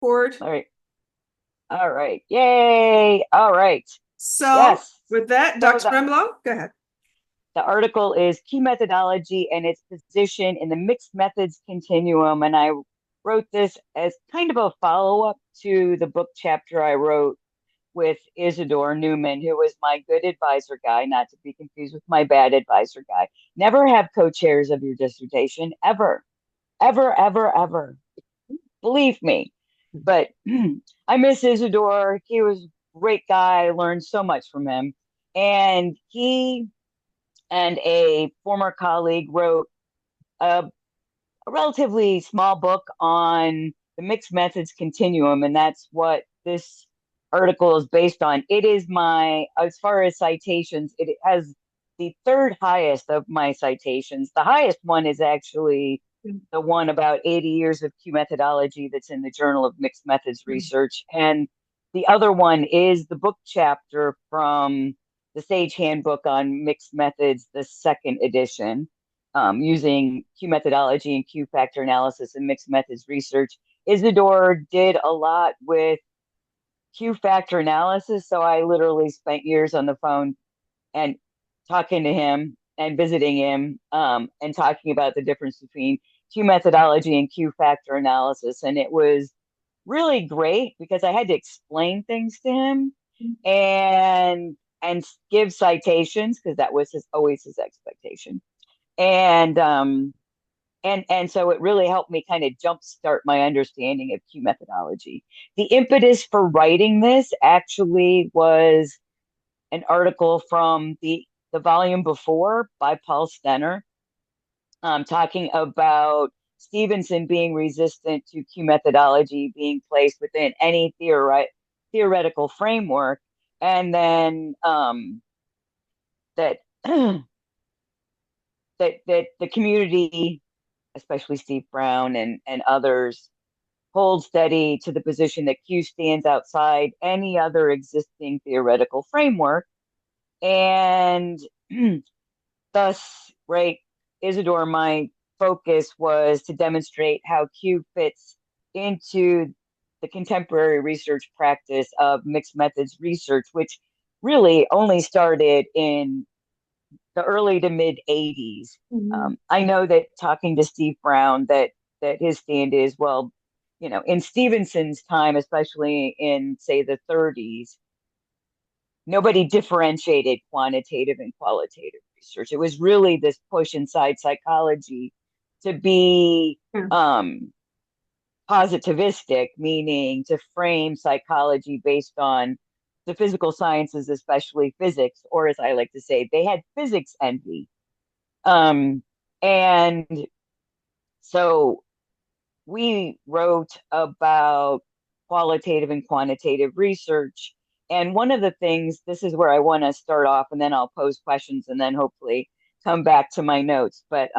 record. All right. All right. Yay. All right. So, Yes. with that, So Dr. Ramlo, go ahead. the article is Q methodology and its position in the mixed methods continuum. And I wrote this as kind of a follow-up to the book chapter I wrote with Isidore Newman, who was my good advisor guy, not to be confused with my bad advisor guy. Never have co-chairs of your dissertation, ever, ever, ever, ever. Believe me. But I miss Isidore. He was a great guy. I learned so much from him. And he and a former colleague wrote a relatively small book on the mixed methods continuum. And that's what this article is based on. It is as far as citations, it has the third highest of my citations. The highest one is actually the one about 80 years of Q methodology that's in the Journal of Mixed Methods Research. And the other one is the book chapter from the Sage Handbook on Mixed Methods, the second edition, using Q methodology and Q factor analysis and mixed methods research. Isidore did a lot with Q factor analysis. So I literally spent years on the phone and talking to him and visiting him, and talking about the difference between Q methodology and Q factor analysis. And it was really great because I had to explain things to him and give citations because that was always his expectation. And so it really helped me kind of jumpstart my understanding of Q methodology. The impetus for writing this actually was an article from the volume before by Paul Stenner, talking about Stevenson being resistant to Q methodology being placed within any theoretical framework, and then that that the community, especially Steve Brown and others, hold steady to the position that Q stands outside any other existing theoretical framework. And thus, right, Isidore, my focus was to demonstrate how Q fits into the contemporary research practice of mixed methods research, which really only started in the early to mid 80s. Mhm. I know that talking to Steve Brown, that his stand is, well, in Stevenson's time, especially in say the 30s, nobody differentiated quantitative and qualitative research. It was really this push inside psychology to be Yeah. positivistic, meaning to frame psychology based on the physical sciences, especially physics, or as I like to say, they had physics envy. And so we wrote about qualitative and quantitative research. And one of the things, this is where I want to start off, and then I'll pose questions and then hopefully come back to my notes. But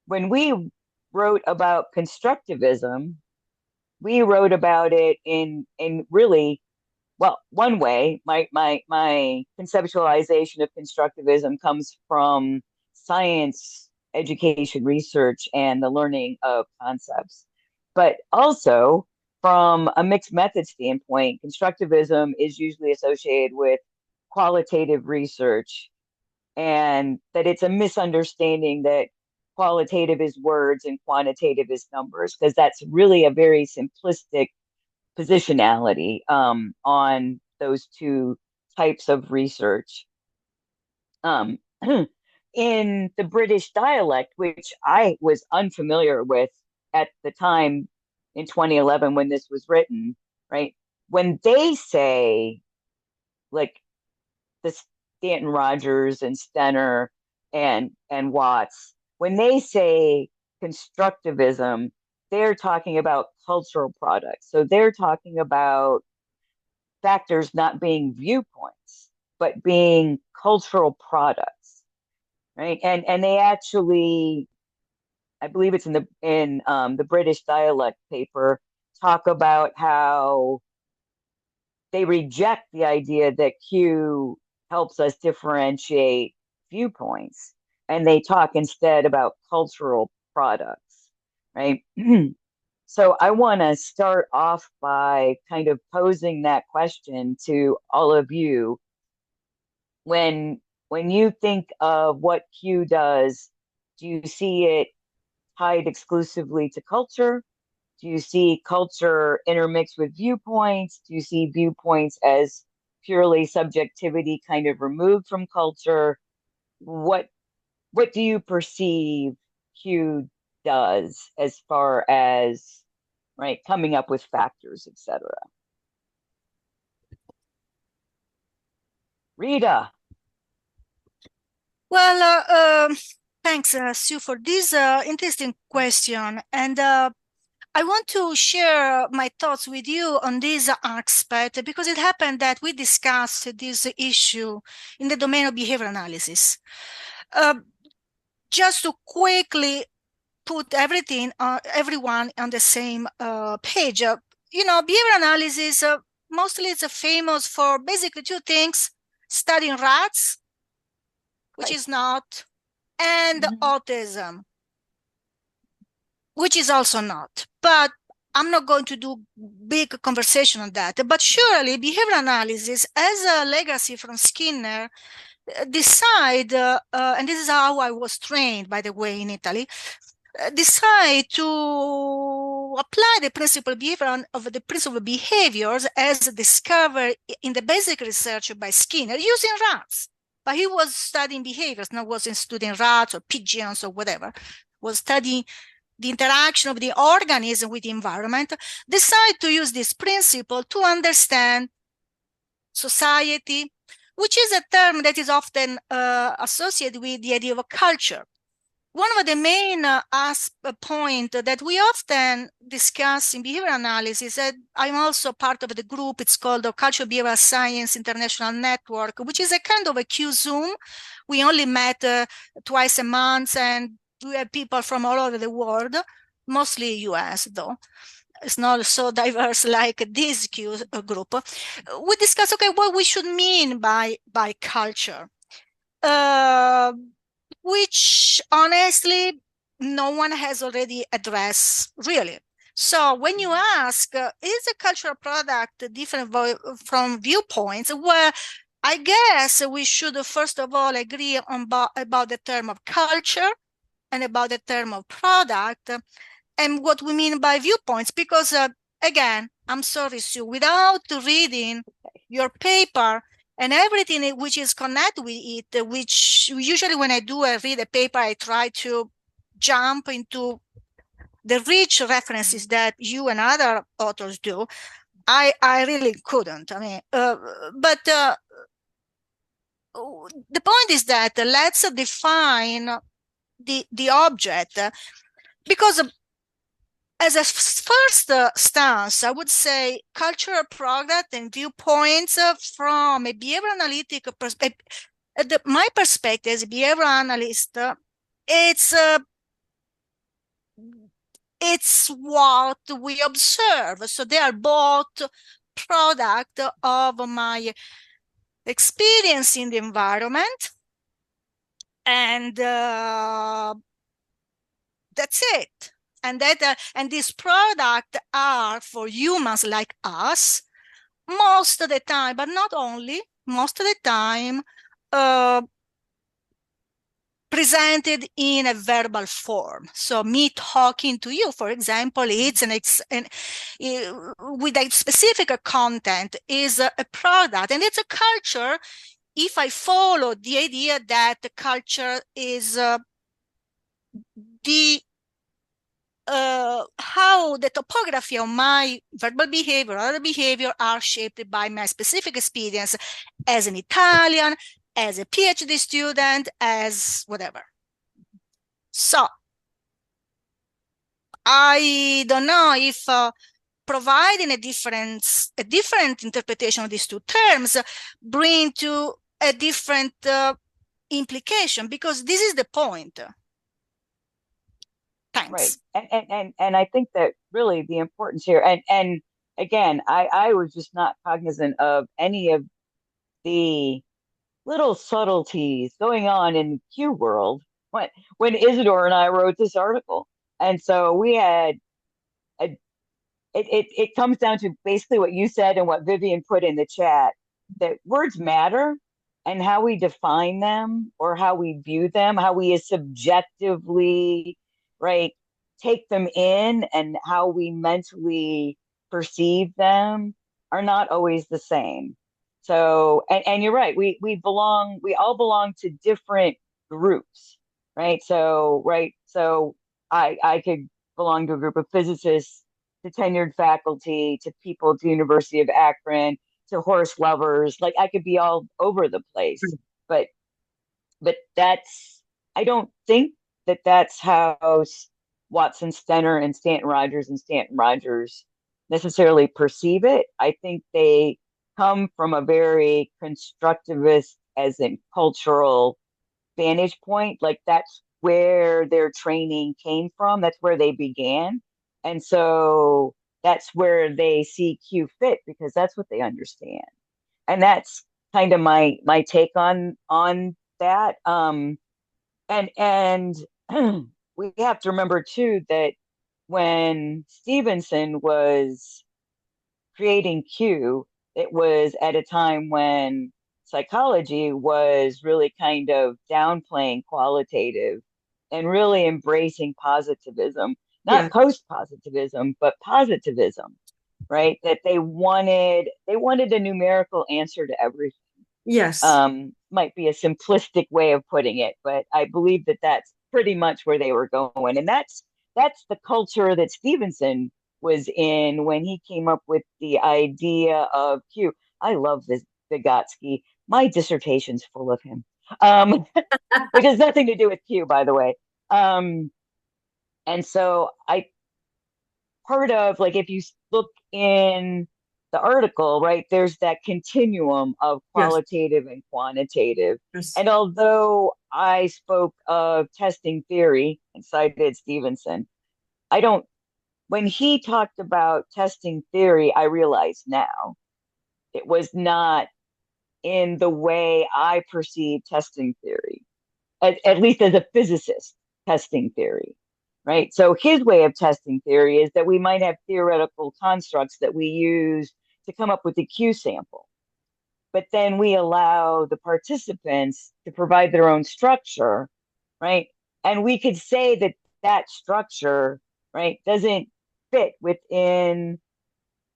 when we wrote about constructivism, we wrote about it in really, well, one way. My conceptualization of constructivism comes from science education research and the learning of concepts, but also from a mixed method standpoint. Constructivism is usually associated with qualitative research, and that it's a misunderstanding that qualitative is words and quantitative is numbers, because that's really a very simplistic positionality, on those two types of research. Um, in the British dialect, which I was unfamiliar with at the time in 2011 when this was written, right? When they say, like, the Stanton Rogers and Stenner and Watts, when they say constructivism, they're talking about cultural products. So they're talking about factors not being viewpoints, but being cultural products, right? And they actually, I believe it's in the British dialect paper, talk about how they reject the idea that Q helps us differentiate viewpoints, and they talk instead about cultural products, right? So I want to start off by kind of posing that question to all of you. When when you think of what Q does, do you see it tied exclusively to culture? Do you see culture intermixed with viewpoints? Do you see viewpoints as purely subjectivity kind of removed from culture? What what do you perceive Q does as far as right coming up with factors, etc.? Rita. Well, thanks, Sue, for this interesting question. And I want to share my thoughts with you on this aspect because it happened that we discussed this issue in the domain of behavior analysis. Uh, just to quickly put everyone on the same page, behavior analysis mostly is famous for basically two things: studying rats, which Right. is not, and Mhm. autism, which is also not. But I'm not going to do big conversation on that. But surely behavior analysis as a legacy from Skinner decide, and this is how I was trained, by the way, in Italy, decide to apply the principle of the principle of behaviors as discovered in the basic research by Skinner using rats. But he was studying behaviors, not wasn't studying rats or pigeons or whatever. Was studying the interaction of the organism with the environment. Decide to use this principle to understand society, which is a term that is often associated with the idea of a culture. One of the main point that we often discuss in behavior analysis, and I'm also part of the group, it's called the Cultural Behavioral Science International Network, which is a kind of a Q-Zoom. We only met twice a month, and we have people from all over the world, mostly US though. It's not so diverse like this Q group. We discuss, okay, what we should mean by culture. Uh, which honestly no one has already addressed really. So when you ask, is a cultural product different from viewpoints? Well, I guess we should first of all agree on about the term of culture and about the term of product and what we mean by viewpoints. Because again, I'm sorry, Sue, without reading your paper and everything which is connected with it, which usually when I do read a paper, I try to jump into the rich references that you and other authors do. I really couldn't. I mean, but the point is that let's define the object because as a first stance, I would say cultural product and viewpoints from a behavior analytic perspective. My perspective as a behavior analyst, it's uh, it's what we observe. So they are both product of my experience in the environment, and that's it. And these products are for humans like us most of the time, but not only, most of the time, uh, presented in a verbal form. So me talking to you, for example, it's with a specific content is a product, and it's a culture. If I follow the idea that the culture is the how the topography of my verbal behavior, other behavior are shaped by my specific experience as an Italian, as a PhD student, as whatever. So I don't know if providing a different interpretation of these two terms bring to a different implication, because this is the point. Right. Thanks. And I think that really the importance here, and again, I was just not cognizant of any of the little subtleties going on in Q world when Isidore and I wrote this article. And so we had a it comes down to basically what you said and what Vivian put in the chat, that words matter, and how we define them or how we view them, how we subjectively, right, take them in, and how we mentally perceive them are not always the same. So, and you're right, we all belong to different groups, right? So, right, so I could belong to a group of physicists, to tenured faculty, to people at the University of Akron, to horse lovers. Like I could be all over the place, but that's, I don't think that that's how Watson Stenner and Stanton Rogers necessarily perceive it. I think they come from a very constructivist, as in cultural vantage point. Like that's where their training came from. That's where they began. And so that's where they see Q fit, because that's what they understand. And that's kind of my take on that. And we have to remember too that when Stevenson was creating Q, it was at a time when psychology was really kind of downplaying qualitative and really embracing positivism, Yeah. not post positivism, but positivism, right? That they wanted a numerical answer to everything. Yes. Might be a simplistic way of putting it, but I believe that that's pretty much where they were going, and that's the culture that Stevenson was in when he came up with the idea of Q. I love this Vygotsky. My dissertation's full of him, which has nothing to do with Q, by the way. Um, and so I part of, like, if you look in the article, right, there's that continuum of Yes. qualitative and quantitative. Yes. And although I spoke of testing theory and cited Stevenson, I don't, when he talked about testing theory, I realize now it was not in the way I perceive testing theory, at least as a physicist, testing theory, right? So his way of testing theory is that we might have theoretical constructs that we use to come up with the Q sample, but then we allow the participants to provide their own structure, right? And we could say that that structure, right, doesn't fit within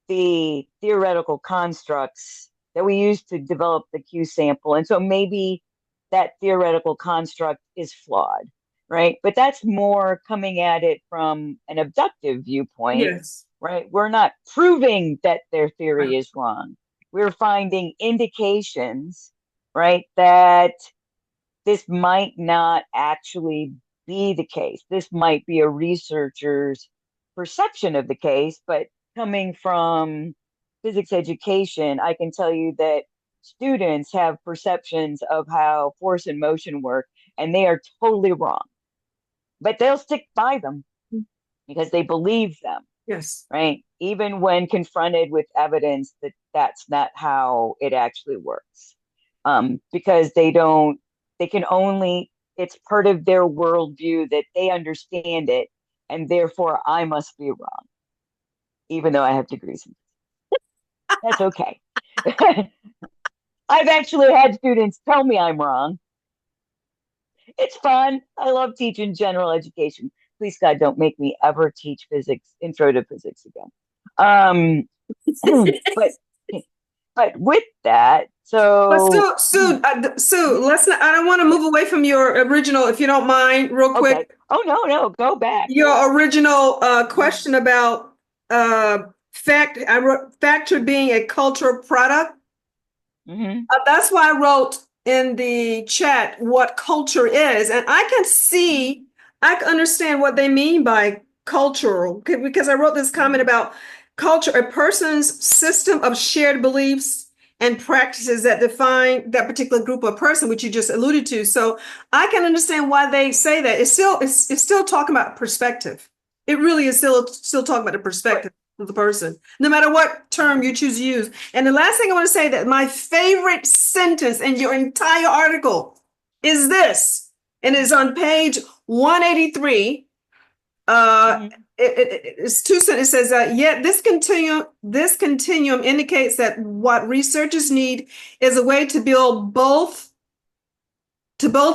the theoretical constructs that we use to develop the Q sample. And so maybe that theoretical construct is flawed, right? But that's more coming at it from an abductive viewpoint, Yes. right? We're not proving that their Right. theory is wrong. We're finding indications, right, that this might not actually be the case. This might be a researcher's perception of the case, but coming from physics education, I can tell you that students have perceptions of how force and motion work, and they are totally wrong. But they'll stick by them because they believe them, Yes. right? Even when confronted with evidence that that's not how it actually works. Because they can only, it's part of their worldview that they understand it, and therefore I must be wrong, even though I have degrees. That's okay. I've actually had students tell me I'm wrong. It's fun. I love teaching general education. Please, God, don't make me ever teach physics, intro to physics again. But but with that, But so Sue, let's not, I don't want to move away from your original, if you don't mind, real okay. quick. Oh no, go back. Your original question about factor being a cultural product. Mm-hmm. That's why I wrote in the chat what culture is. And I can understand what they mean by cultural, because I wrote this comment about culture, a person's system of shared beliefs and practices that define that particular group of person, which you just alluded to. So I can understand why they say that. It's still talking about perspective. It really is still talking about the Right. perspective of the person, no matter what term you choose to use. And the last thing I want to say, that my favorite sentence in your entire article is this, and it's on page 183. Mm-hmm. it's two sentences. It says, yet this continuum indicates that what researchers need is a way to both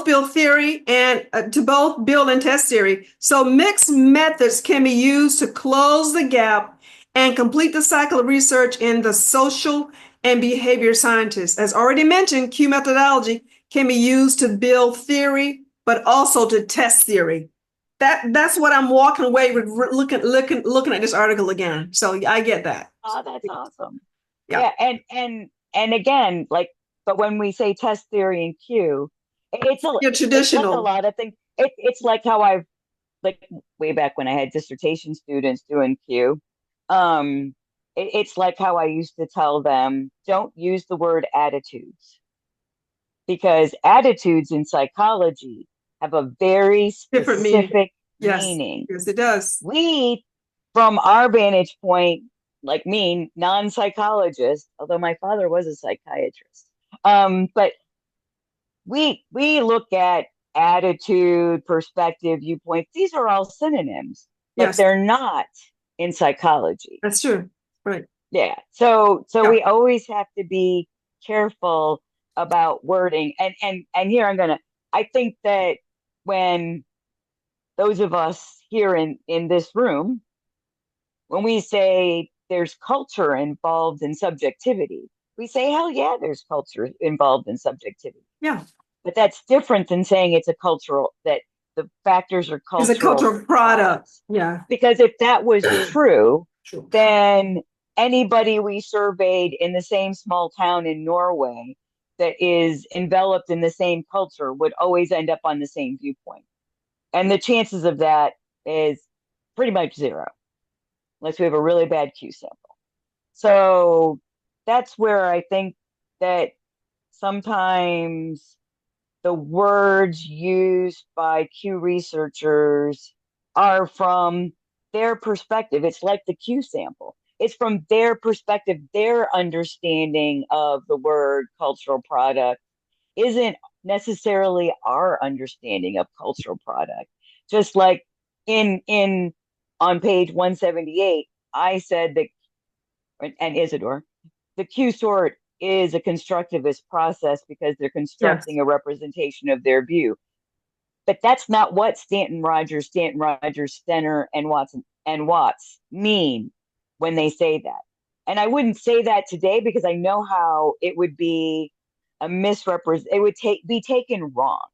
build theory and to both build and test theory. So mixed methods can be used to close the gap and complete the cycle of research in the social and behavior scientists. As already mentioned, Q methodology can be used to build theory, but also to test theory. That's what I'm walking away with looking at this article again. So I get that. Oh, that's awesome. Yeah. Yeah, and again, like, but when we say test theory and Q, You're it's like a traditional. lot of things. It's like how I've like way back when I had dissertation students doing Q. It's like how I used to tell them, don't use the word attitudes, because attitudes in psychology have a very Different meaning. specific Yes. meaning. Yes, it does. We, from our vantage point, like me, non-psychologist, although my father was a psychiatrist, but we look at attitude, perspective, viewpoint. These are all synonyms, but Yes, they're not in psychology. that's true. Right. Yeah. So Yeah. we always have to be careful about wording. And here I think that when those of us here in this room, when we say there's culture involved in subjectivity, we say, hell yeah, there's culture involved in subjectivity. Yeah. But that's different than saying that the factors are It's a cultural cultural product. products. Yeah. Because if that was true, True. then anybody we surveyed in the same small town in Norway that is enveloped in the same culture would always end up on the same viewpoint. And the chances of that is pretty much zero, unless we have a really bad Q sample. So that's where I think that sometimes the words used by Q researchers are from their perspective. It's like the Q sample. It's from their perspective, their understanding of the word cultural product isn't necessarily our understanding of cultural product. Just like in on page 178, I said that, and Isidore, the Q sort is a constructivist process because they're Yes. constructing a representation of their view. But that's not what Stanton Rogers, Stenner, and Watts mean when they say that. And I wouldn't say that today because I know how it would be a misrepresent. It would be taken wrong,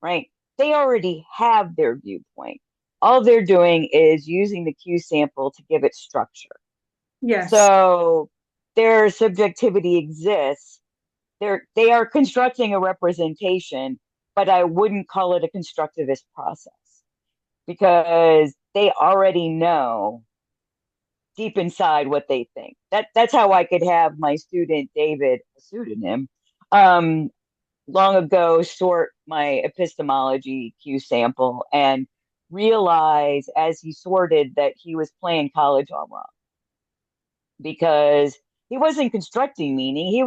right? They already have their viewpoint. All they're doing is using the Q sample to give it structure. Yes. So their subjectivity exists. They are constructing a representation, but I wouldn't call it a constructivist process because they already know deep inside what they think. That's how I could have my student David, a pseudonym, um, long ago sort my epistemology Q sample and realize as he sorted that he was playing college all wrong because he wasn't constructing meaning. He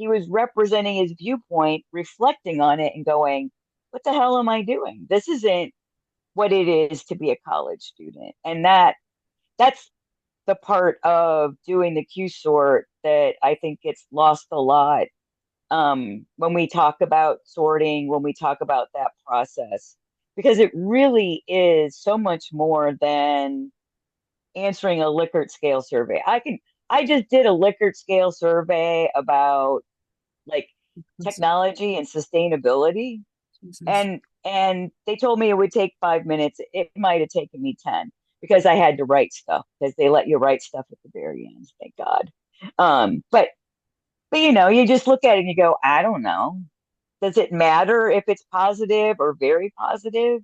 was representing his viewpoint, reflecting on it, and going, "What the hell am I doing? This isn't what it is to be a college student." And that's the part of doing the Q sort that I think gets lost a lot when we talk about sorting, when we talk about that process, because it really is so much more than answering a Likert scale survey. I just did a Likert scale survey about like technology and sustainability, and they told me it would take 5 minutes. It might have taken me 10 because I had to write stuff because they let you write stuff at the very end, thank God. But you just look at it and you go, I don't know. Does it matter if it's positive or very positive?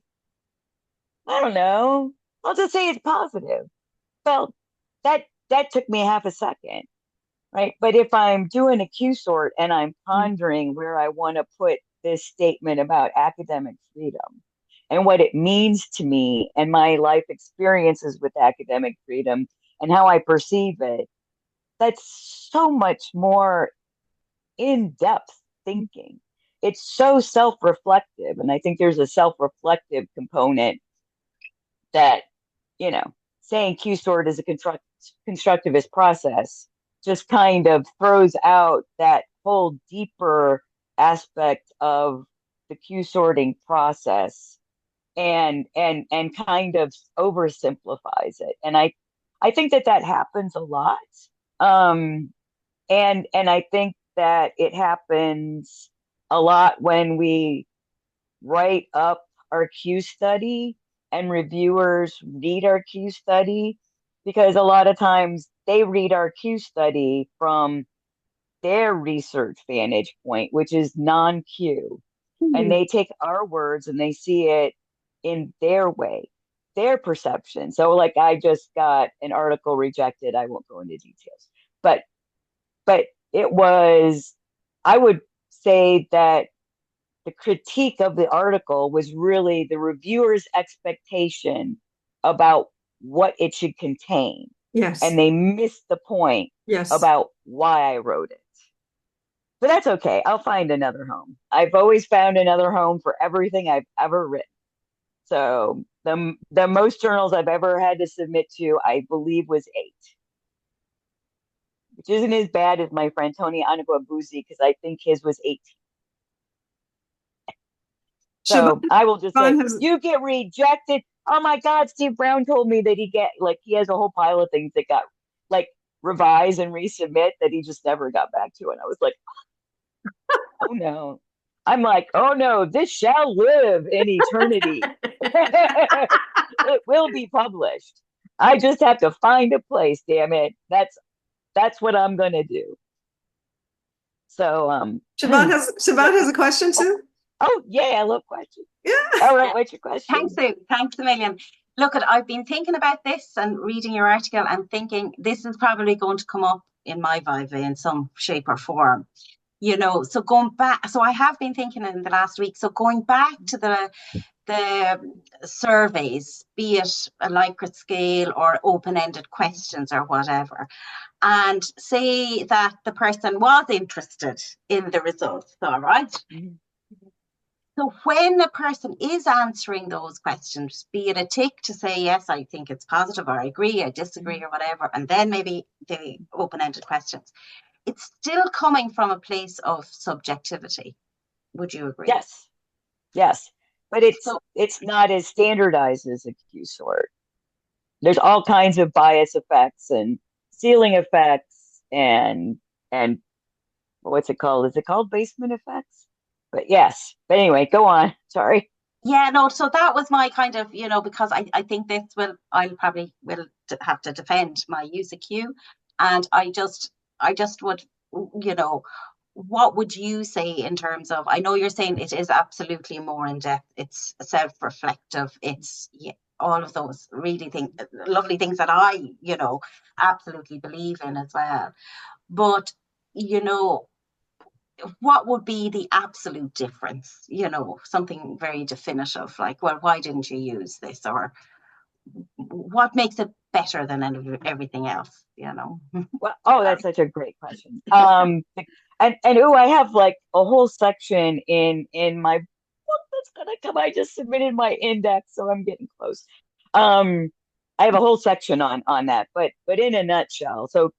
I don't know. I'll just say it's positive. Well, that took me half a second, right? But if I'm doing a Q sort and I'm pondering where I want to put this statement about academic freedom and what it means to me and my life experiences with academic freedom and how I perceive it, that's so much more in-depth thinking. It's so self-reflective, and I think there's a self-reflective component that saying Q sort is a constructivist process just kind of throws out that whole deeper aspect of the Q sorting process and kind of oversimplifies it. And I think that happens a lot. Um, and I think that it happens a lot when we write up our Q study and reviewers read our Q study, because a lot of times they read our Q study from their research vantage point, which is non-Q. And they take our words and they see it in their way, their perception. So like I just got an article rejected. I won't go into details, but it was, I would say that the critique of the article was really the reviewer's expectation about what it should contain. Yes. And they missed the point Yes. about why I wrote it. But that's okay. I'll find another home. I've always found another home for everything I've ever written. So the most journals I've ever had to submit to, I believe, was 8, which isn't as bad as my friend Tony Anaguabuzi, because I think his was 18. Siobhan, So I will just say, Siobhan has, you get rejected. Oh my God, Steve Brown told me that he has a whole pile of things that got like revised and resubmit that he just never got back to. And I was like, oh no. I'm like, oh no, this shall live in eternity. It will be published. I just have to find a place, damn it. That's what I'm gonna do. So Siobhan has a question, oh, Sue. oh yeah, I love questions. Yeah. All right, what's your question? Thanks, Sue. Thanks a million. Look, I've been thinking about this and reading your article and thinking this is probably going to come up in my Viva in some shape or form. So going back, so I have been thinking in the last week, so going back to the surveys, be it a Likert scale or open-ended questions or whatever, and say that the person was interested in the results, all right? Mm-hmm. So when a person is answering those questions, be it a tick to say, yes, I think it's positive, or I agree, I disagree, or whatever, and then maybe the open-ended questions, it's still coming from a place of subjectivity. Would you agree? Yes. But it's not as standardized as a Q sort. There's all kinds of bias effects and ceiling effects and what's it called? Is it called basement effects? But yes. But anyway, go on. Sorry. Yeah, no, so that was my kind of, because I think I'll probably will have to defend my use of Q. And I just would, what would you say in terms of, I know you're saying it is absolutely more in depth, it's self-reflective, it's all of those really lovely things that I, absolutely believe in as well. But, what would be the absolute difference? Something very definitive, like, well, why didn't you use this? Or what makes it better than everything else, Well, that's such a great question. And I have like a whole section in my book that's gonna come. I just submitted my index, so I'm getting close. I have a whole section on that, but in a nutshell, so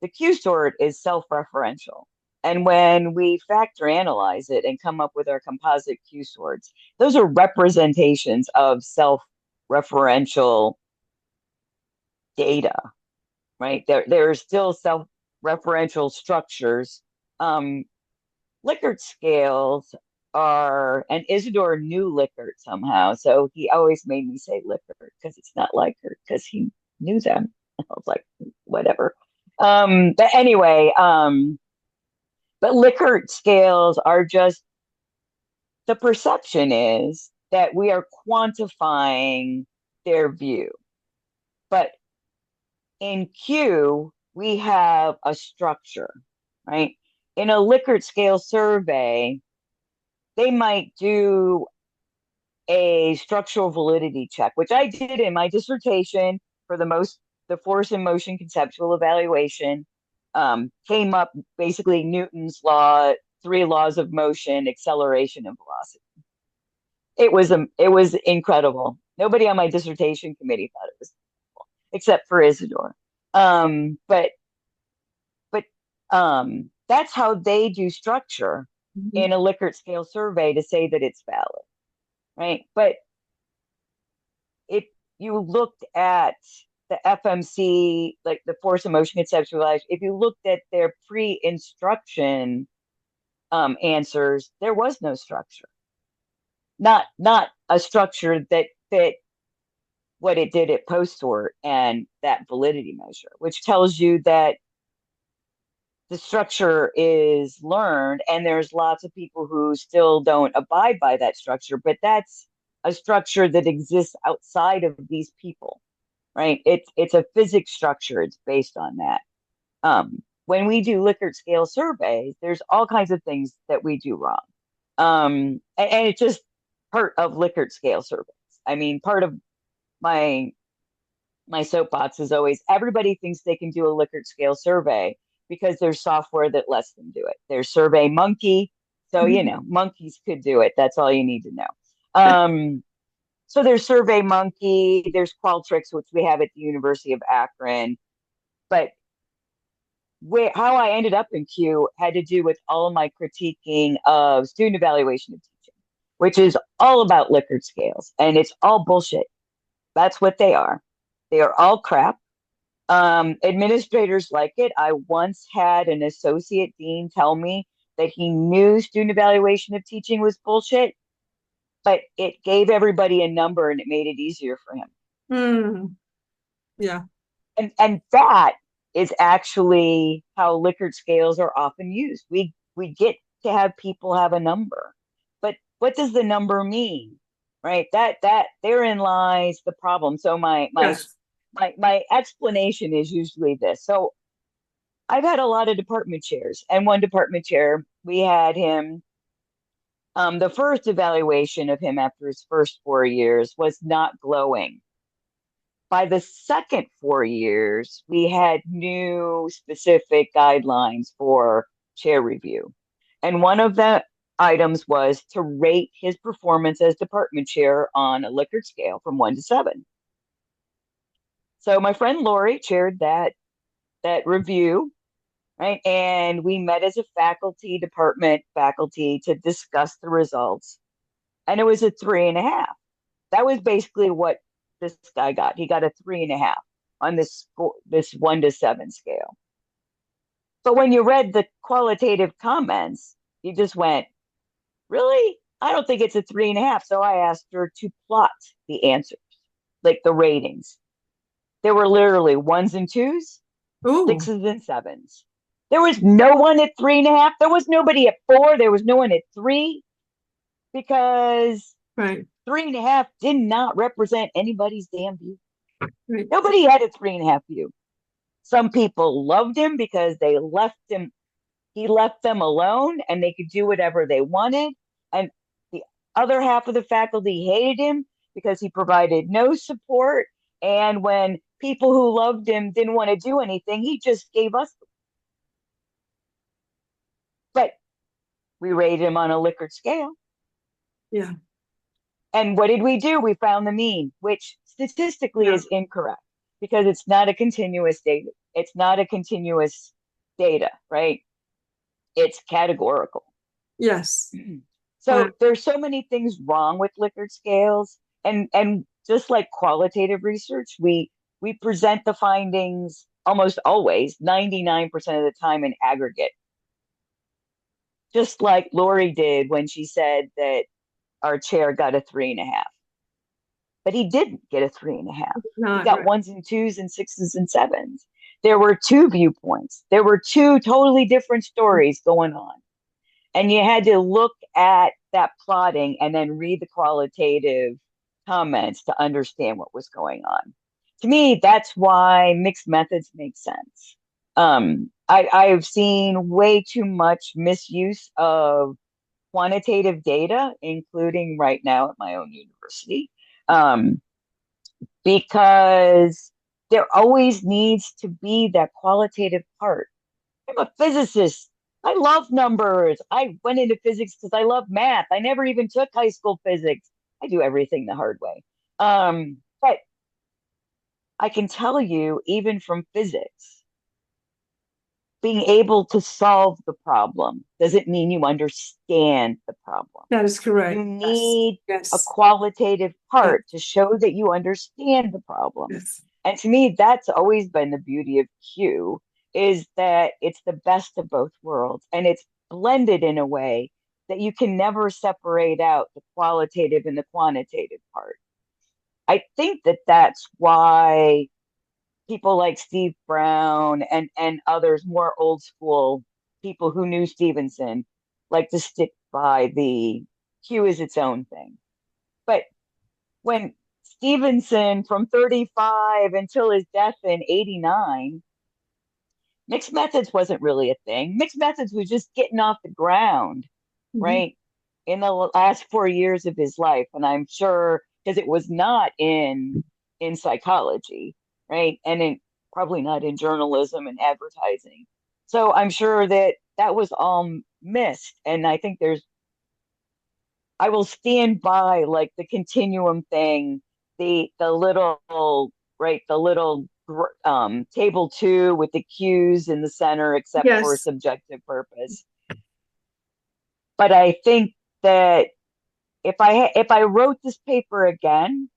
the Q sort is self-referential. And when we factor analyze it and come up with our composite Q sorts, those are representations of self-referential data, right? There are still self-referential structures. Likert scales are, and Isidore knew Likert somehow, so he always made me say Likert because it's not Likert because he knew them. I was like, whatever. But anyway, but Likert scales are just, the perception is that we are quantifying their view. But in Q, we have a structure, right? In a Likert scale survey, they might do a structural validity check, which I did in my dissertation for the force and motion conceptual evaluation. Came up basically Newton's law, 3 laws of motion, acceleration, and velocity. It was incredible. Nobody on my dissertation committee thought it was except for Isidore. But that's how they do structure in a Likert scale survey to say that it's valid, right? But if you looked at the FMC, like the force of motion conceptualized, if you looked at their pre-instruction answers, there was no structure. Not a structure that fit what it did at post sort and that validity measure, which tells you that the structure is learned and there's lots of people who still don't abide by that structure, but that's a structure that exists outside of these people, right? It's a physics structure. It's based on that. When we do Likert scale surveys, there's all kinds of things that we do wrong. And it's just part of Likert scale surveys. I mean, part of my soapbox is always everybody thinks they can do a Likert scale survey because there's software that lets them do it. There's Survey Monkey. So, monkeys could do it. That's all you need to know. So there's Survey Monkey, there's Qualtrics, which we have at the University of Akron. But how I ended up in Q had to do with all of my critiquing of student evaluation of teaching, which is all about Likert scales. And it's all bullshit. That's what they are. They are all crap. Administrators like it. I once had an associate dean tell me that he knew student evaluation of teaching was bullshit, but it gave everybody a number and it made it easier for him. Yeah. And that is actually how Likert scales are often used. We get to have people have a number, but what does the number mean? Right? That therein lies the problem. So my explanation is usually this. So I've had a lot of department chairs, and one department chair, we had him, the first evaluation of him after his first 4 years was not glowing. By the second 4 years, we had new specific guidelines for chair review. And one of the items was to rate his performance as department chair on a Likert scale from 1 to 7. So my friend Lori chaired that review, right? And we met as a department faculty to discuss the results. And it was a 3.5. That was basically what this guy got. He got a 3.5 on this 1 to 7 scale. But when you read the qualitative comments, you just went, really? I don't think it's a 3.5. So I asked her to plot the answers, like the ratings. There were literally 1s and 2s, 6s and 7s. There was no one at 3.5. There was nobody at 4. There was no one at 3 because 3.5 did not represent anybody's damn view. Right. Nobody had a 3.5 view. Some people loved him because he left them alone and they could do whatever they wanted. And the other half of the faculty hated him because he provided no support. And when people who loved him didn't want to do anything, he just gave us. But we rated him on a Likert scale. Yeah. And what did we do? We found the mean, which statistically is incorrect because it's not a continuous data. It's not a continuous data, right? It's categorical. Yes. So there's so many things wrong with Likert scales. And just like qualitative research, we present the findings almost always, 99% of the time in aggregate. Just like Lori did when she said that our chair got a 3.5. But he didn't get a 3.5. He got 1s and 2s and 6s and 7s. There were 2 viewpoints. There were 2 totally different stories going on. And you had to look at that plotting and then read the qualitative comments to understand what was going on. To me, that's why mixed methods make sense. I've seen way too much misuse of quantitative data, including right now at my own university, because there always needs to be that qualitative part. I'm a physicist. I love numbers. I went into physics because I love math. I never even took high school physics. I do everything the hard way. But I can tell you, even from physics, being able to solve the problem doesn't mean you understand the problem. That is correct. You need a Yes. qualitative Yes. part to show that you understand the problem. Yes. And to me, that's always been the beauty of Q, is that it's the best of both worlds. And it's blended in a way that you can never separate out the qualitative and the quantitative part. I think that that's why people like Steve Brown and others, more old school people who knew Stevenson, like to stick by the Q is its own thing. But when Stevenson from 35 until his death in 89, mixed methods wasn't really a thing. Mixed methods was just getting off the ground, Mhm. right? In the last 4 years of his life. And I'm sure because it was not in psychology, right? And in probably not in journalism and advertising. So I'm sure that that was all missed. And I think I will stand by like the continuum thing, the little right, the little table two with the cues in the center, except for Yes. subjective purpose. But I think that if I wrote this paper again,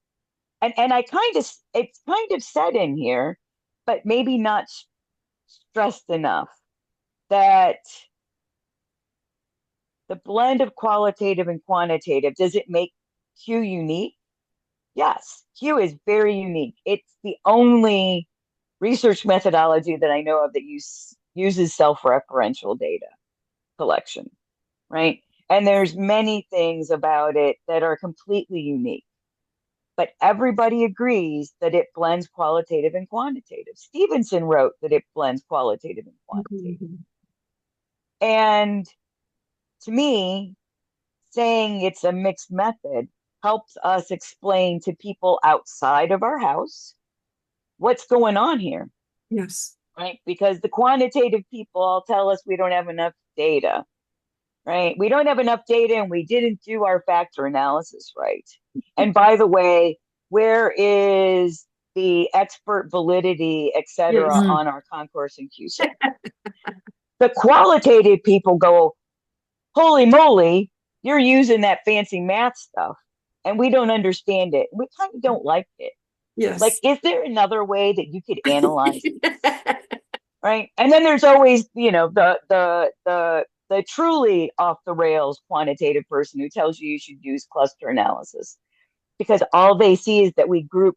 and I kind of it's kind of said in here, but maybe not stressed enough that the blend of qualitative and quantitative, does it make Q unique? Yes, Q is very unique. It's the only research methodology that I know of that uses self-referential data collection, right? And there's many things about it that are completely unique. But everybody agrees that it blends qualitative and quantitative. Stevenson wrote that it blends qualitative and quantitative. Mhm. And to me, saying it's a mixed method helps us explain to people outside of our house what's going on here, Yes. right? Because the quantitative people all tell us we don't have enough data, right? We don't have enough data and we didn't do our factor analysis right. And by the way, where is the expert validity, et cetera, Yes. Mm. on our concourse and QSIP? The qualitative people go, holy moly, you're using that fancy math stuff and we don't understand it. We kind of don't like it. Like, Yes. is there another way that you could analyze it? Right? And then there's always, the truly off the rails quantitative person who tells you should use cluster analysis because all they see is that we group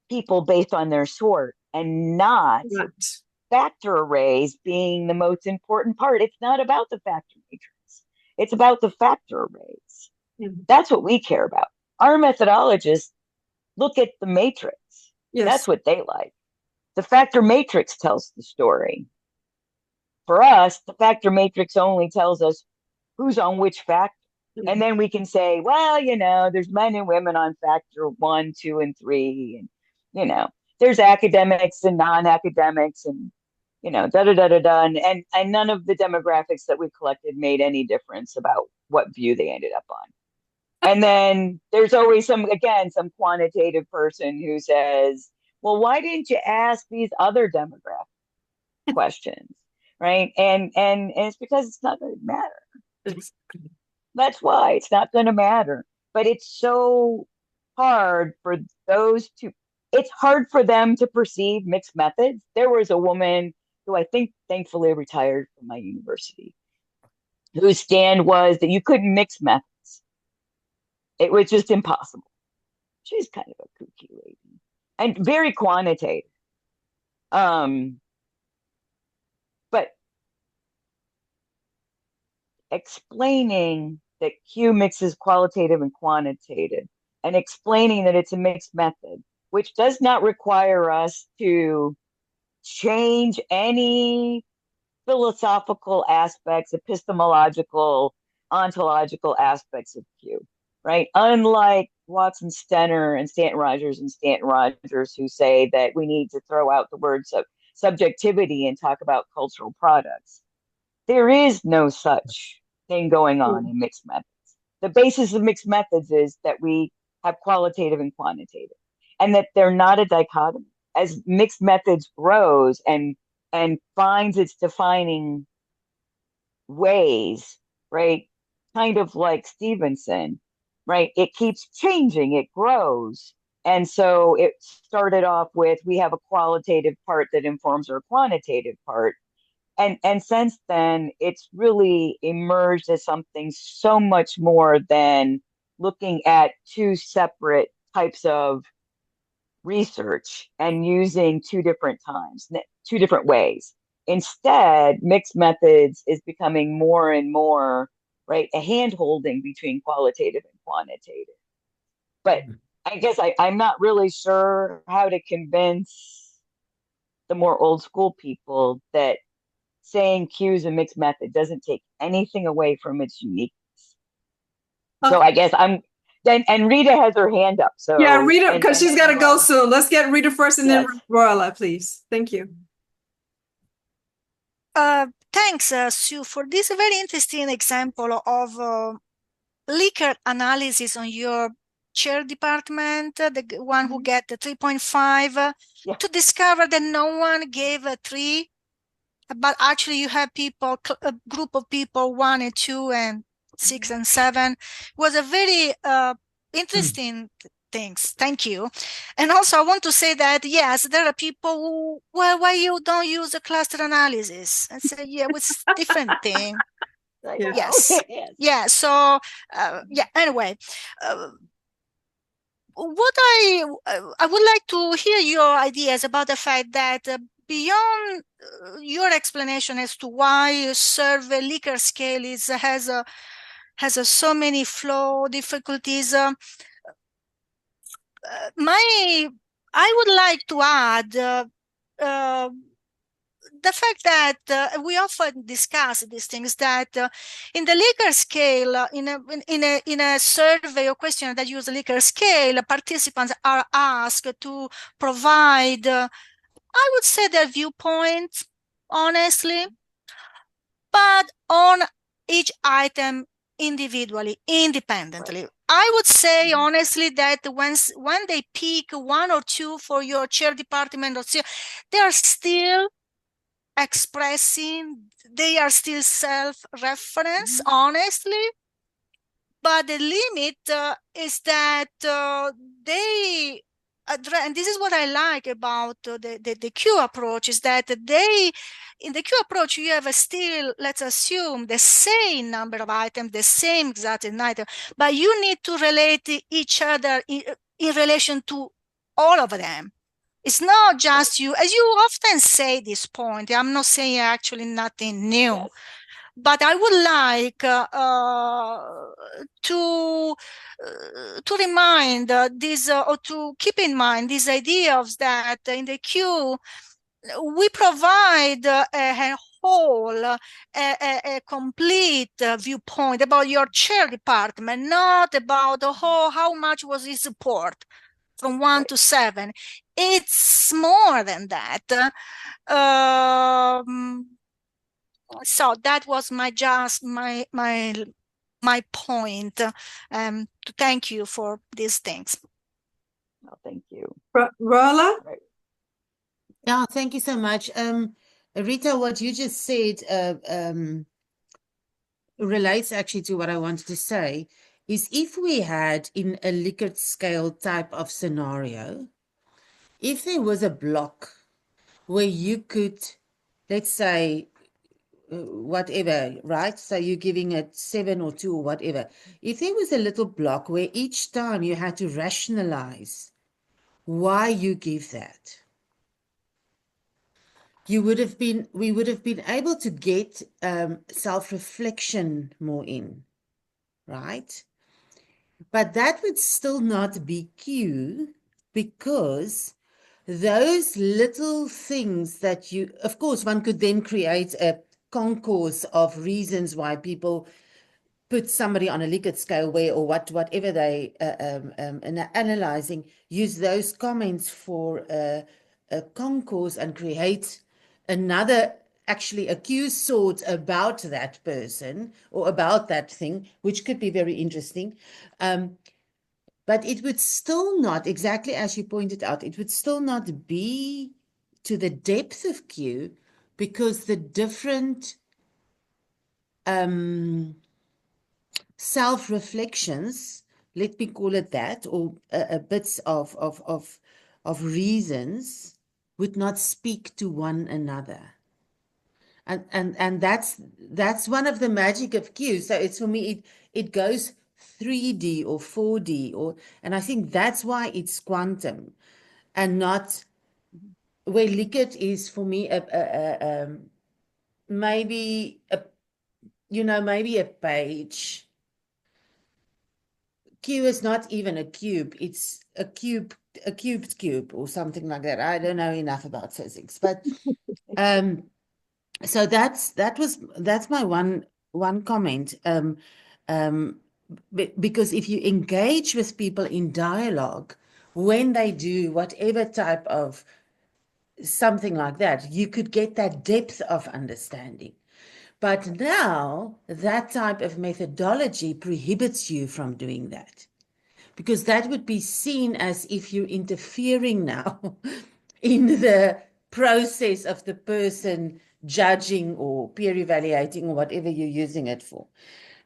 people based on their sort and not Right. factor arrays being the most important part. It's not about the factor matrix. It's about the factor arrays. Mhm. That's what we care about. Our methodologists look at the matrix. Yes. That's what they like. The factor matrix tells the story. For us, the factor matrix only tells us who's on which factor. And then we can say, well, there's men and women on factor 1, 2, and 3. And, there's academics and non-academics and, da da da da da. And none of the demographics that we collected made any difference about what view they ended up on. And then there's always some quantitative person who says, well, why didn't you ask these other demographic questions? Right. And it's because it's not going to matter. That's why it's not going to matter. But it's so hard for those two. It's hard for them to perceive mixed methods. There was a woman who I think thankfully retired from my university, whose stand was that you couldn't mix methods. It was just impossible. She's kind of a kooky lady and very quantitative. But explaining that Q mixes qualitative and quantitative and explaining that it's a mixed method, which does not require us to change any philosophical aspects, epistemological, ontological aspects of Q, right? Unlike Watson Stenner and Stanton Rogers who say that we need to throw out the words of subjectivity and talk about cultural products. There is no such thing going on in mixed methods. The basis of mixed methods is that we have qualitative and quantitative and that they're not a dichotomy. as mixed methods grows and finds its defining ways, right? Kind of like Stevenson, right? It keeps changing, it grows. And so it started off with we have a qualitative part that informs our quantitative part. And since then, it's really emerged as something so much more than looking at two separate types of research and using two different times, two different ways. Instead, mixed methods is becoming more and more, right, a hand holding between qualitative and quantitative. But I guess I'm not really sure how to convince the more old school people that saying Q is a mixed method doesn't take anything away from its uniqueness. So Okay. I guess and Rita has her hand up. Yeah, So Rita, because and she's then got to go Rolla. soon. Let's get Rita first and then Yes. Rolla, please. Thank you. Thanks, Sue, for this very interesting example of Likert analysis on your chair department, the one who get the 3.5, Yeah. to discover that no one gave a 3, but actually you have people, a group of people, 1 and 2 and 6 and 7. It was a very interesting things. Thank you. And also I want to say that, yes, there are people who, well, why you don't use a cluster analysis? I say, yeah, it's different thing. Yeah. Yes. Yes. Yeah. So, yeah, anyway, what I would like to hear your ideas about the fact that beyond your explanation as to why survey Likert scale is has so many flow difficulties, I would like to add the fact that we often discuss these things, that in the Likert scale, in a survey or questionnaire that use the Likert scale, participants are asked to provide, I would say, their viewpoints, honestly, but on each item individually, independently. Right. I would say honestly that when they pick 1 or 2 for your chair department, or they are still expressing, they are still self-reference, honestly, but the limit is that they address, and this is what I like about the Q approach, is that in the Q approach you have still, let's assume, the same number of items, the same exact item, but you need to relate each other in relation to all of them. It's not just you, as you often say this point. I'm not saying actually nothing new, yes, but I would like to remind this, or to keep in mind this idea of that in the Q, we provide a whole, a complete viewpoint about your chair department, not about how much was his support from 1 to 7. It's more than that. So that was my point. To thank you for these things. Oh, thank you. Rolla? Right. Yeah, thank you so much. Rita, what you just said relates actually to what I wanted to say, is if we had in a Likert scale type of scenario, if there was a block where you could, let's say, whatever, right? So you're giving it 7 or 2 or whatever. If there was a little block where each time you had to rationalize why you give that, we would have been able to get self-reflection more in, right? But that would still not be Q, because those little things that you, of course, one could then create a concourse of reasons why people put somebody on a Likert scale where, or whatever they analyzing, use those comments for a concourse and create another, actually a Q sort about that person or about that thing, which could be very interesting. But it would still not, exactly as you pointed out, it would still not be to the depth of Q, because the different self-reflections, let me call it that, or bits of reasons would not speak to one another. And that's one of the magic of Q. So it's, for me, it goes 3D or 4D, and I think that's why it's quantum and not where Likert is, for me, maybe maybe a page. Q is not even a cube. It's a cubed cube or something like that. I don't know enough about physics, but so that's my one comment. Because if you engage with people in dialogue, when they do whatever type of something like that, you could get that depth of understanding. But now that type of methodology prohibits you from doing that, because that would be seen as if you're interfering now in the process of the person judging or peer evaluating or whatever you're using it for.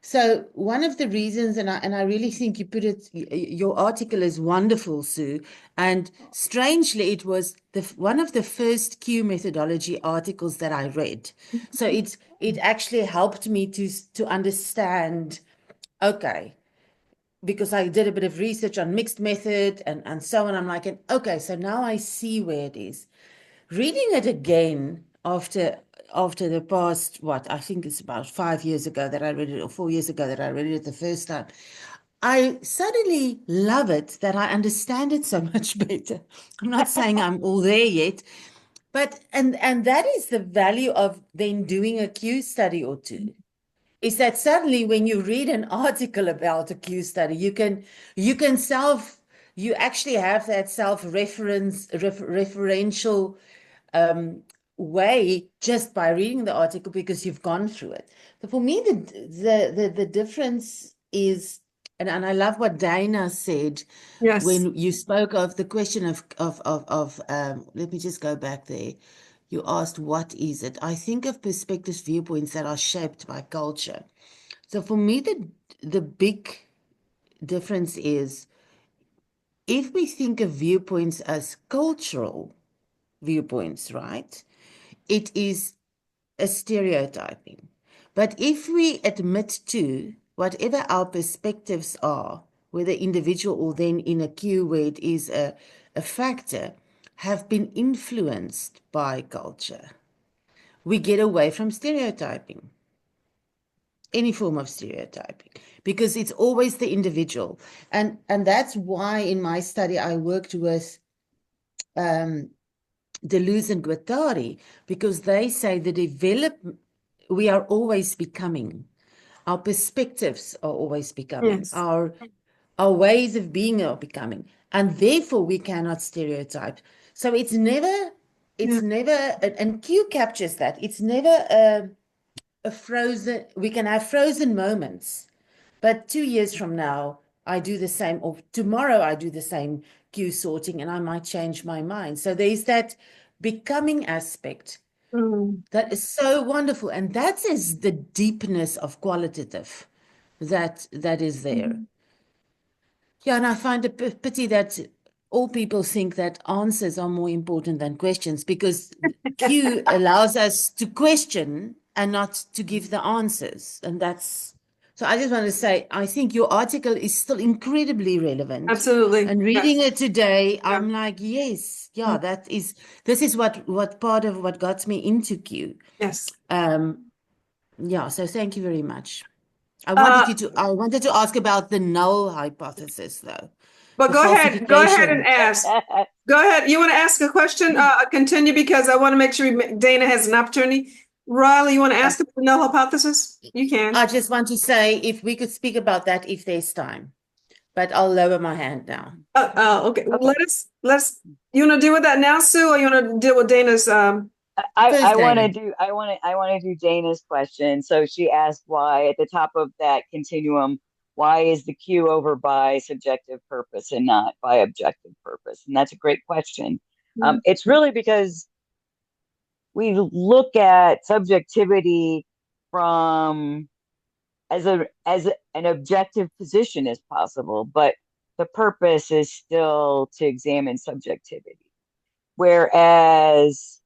So one of the reasons, and I really think you put it, your article is wonderful, Sue. And strangely, it was one of the first Q methodology articles that I read. So it actually helped me to understand, okay, because I did a bit of research on mixed method and so on. I'm like, okay, so now I see where it is. Reading it again after the past, I think it's about 5 years ago that I read it, or 4 years ago that I read it the first time, I suddenly love it, that I understand it so much better. I'm not saying I'm all there yet, but and that is the value of then doing a Q study or two. Is that suddenly when you read an article about a Q study, you actually have that referential way just by reading the article, because you've gone through it. So for me, the difference is, and I love what Dana said Yes. when you spoke of the question of let me just go back there. You asked, what is it? I think of perspectives, viewpoints that are shaped by culture. So for me, the big difference is, if we think of viewpoints as cultural viewpoints, right? It is a stereotyping. But if we admit to whatever our perspectives are, whether individual or then in a queue where it is a factor, have been influenced by culture, we get away from stereotyping, any form of stereotyping, because it's always the individual. And that's why in my study I worked with Deleuze and Guattari, because they say we are always becoming. Our perspectives are always becoming. Yes. Our ways of being are becoming. And therefore we cannot stereotype. So it's never, and Q captures that. It's never a frozen, we can have frozen moments, but 2 years from now, I do the same, or tomorrow I do the same Q sorting, and I might change my mind. So there's that becoming aspect that is so wonderful. And that is the deepness of qualitative that is there. Yeah, and I find it pity that all people think that answers are more important than questions, because Q allows us to question and not to give the answers. And so I just want to say, I think your article is still incredibly relevant. Absolutely. And reading Yes. it today, I'm like, yes, yeah, this is what part of what got me into Q. Yes. Yeah, so thank you very much. I wanted to ask about the null hypothesis, though. But The go ahead and falsification. ask. Go ahead. You want to ask a question? Continue, because I want to make sure Dana has an opportunity. Riley, you want to ask about the null hypothesis? You can. I just want to say if we could speak about that if there's time, but I'll lower my hand now. Okay. Let's. You want to deal with that now, Sue, or you want to deal with Dana's? I want to Dana. do Dana's question. So she asked why at the top of that continuum, Why is the Q over by subjective purpose and not by objective purpose? And that's a great question. It's really because we look at subjectivity from as an objective position as possible, but the purpose is still to examine subjectivity. Whereas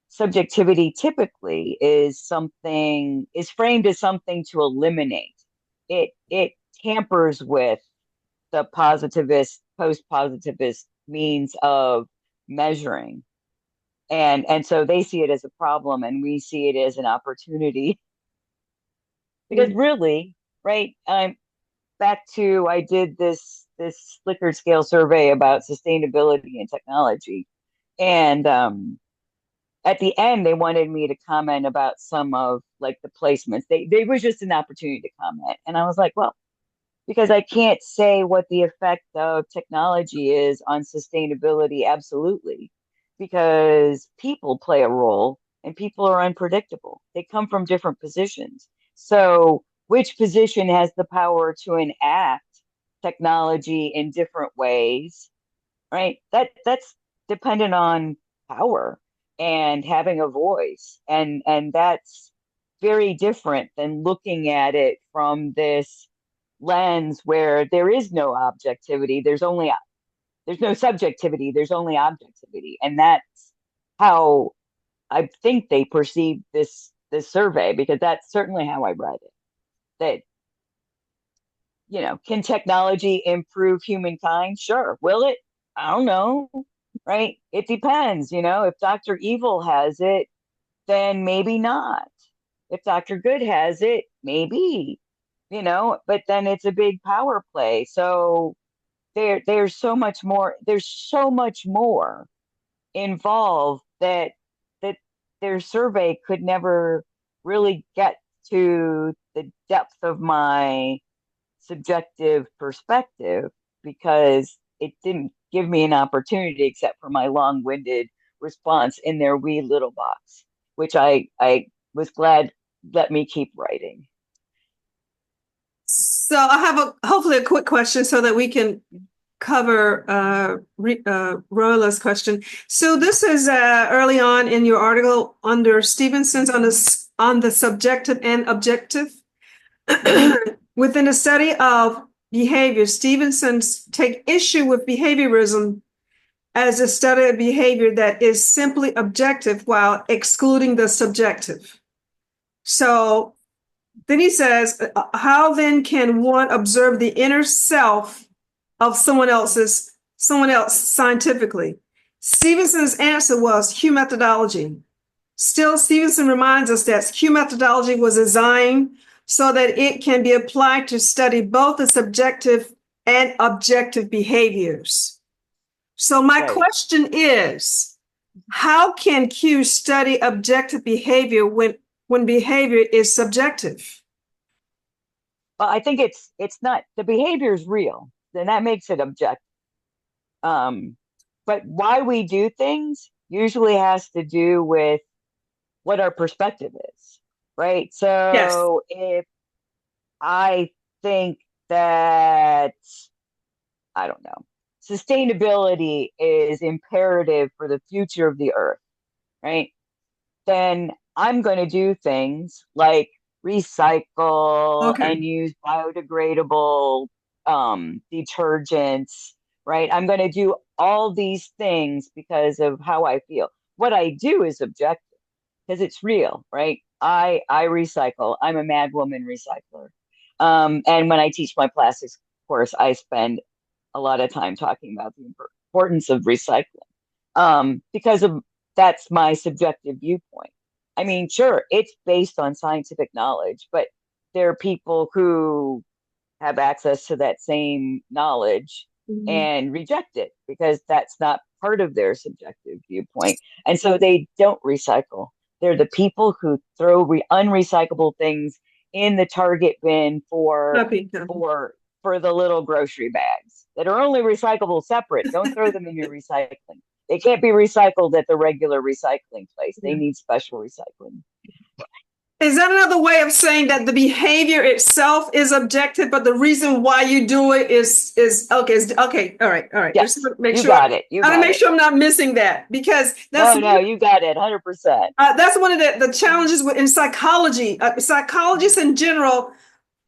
subjectivity typically is framed as something to eliminate. It tampers with the positivist, post-positivist means of measuring. And so they see it as a problem and we see it as an opportunity. Because really, right, I'm back to I did this Likert scale survey about sustainability and technology. And at the end, they wanted me to comment about some of like the placements. They was just an opportunity to comment. And I was like, well, because I can't say what the effect of technology is on sustainability, absolutely, because people play a role and people are unpredictable. They come from different positions. So, which position has the power to enact technology in different ways, right? That's dependent on power and having a voice. And that's very different than looking at it from this lens where there is no objectivity, there's no subjectivity, there's only objectivity. And that's how I think they perceive this survey, because that's certainly how I read it. That, can technology improve humankind? Sure. Will it? I don't know. Right? It depends. If Dr. Evil has it, then maybe not. If Dr. Good has it, maybe. But then it's a big power play. So there's so much more. There's so much more involved that their survey could never really get to the depth of my subjective perspective, because it didn't give me an opportunity except for my long-winded response in their wee little box, which I was glad let me keep writing. So I have hopefully a quick question so that we can cover Rola's question. So this is early on in your article under Stevenson's on the subjective and objective. Within the study of behavior, Stevenson's take issue with behaviorism as a study of behavior that is simply objective while excluding the subjective. So then he says, how then can one observe the inner self of someone else scientifically? Stevenson's answer was Q methodology. Still, Stevenson reminds us that Q methodology was designed so that it can be applied to study both the subjective and objective behaviors. So my question is, how can Q study objective behavior when behavior is subjective? Well, I think it's not, the behavior is real, then that makes it objective. But why we do things usually has to do with what our perspective is, right? So if I think that, I don't know, sustainability is imperative for the future of the earth, right? Then I'm going to do things like recycle and use biodegradable detergents, right? I'm going to do all these things because of how I feel. What I do is objective because it's real, right? I recycle. I'm a mad woman recycler. And when I teach my plastics course, I spend a lot of time talking about the importance of recycling because that's my subjective viewpoint. I mean, sure, it's based on scientific knowledge, but there are people who have access to that same knowledge and reject it because that's not part of their subjective viewpoint. And so they don't recycle. They're the people who throw unrecyclable things in the Target bin for the little grocery bags that are only recyclable separate. Don't throw them in your recycling. They can't be recycled at the regular recycling place. They need special recycling. Is that another way of saying that the behavior itself is objective, but the reason why you do it is okay? Okay, all right, all right. Yes, Just make you sure. got it. You I want to got make it. sure I'm not missing that, because No, you got it 100%. that's one of the challenges in psychology. Psychologists in general,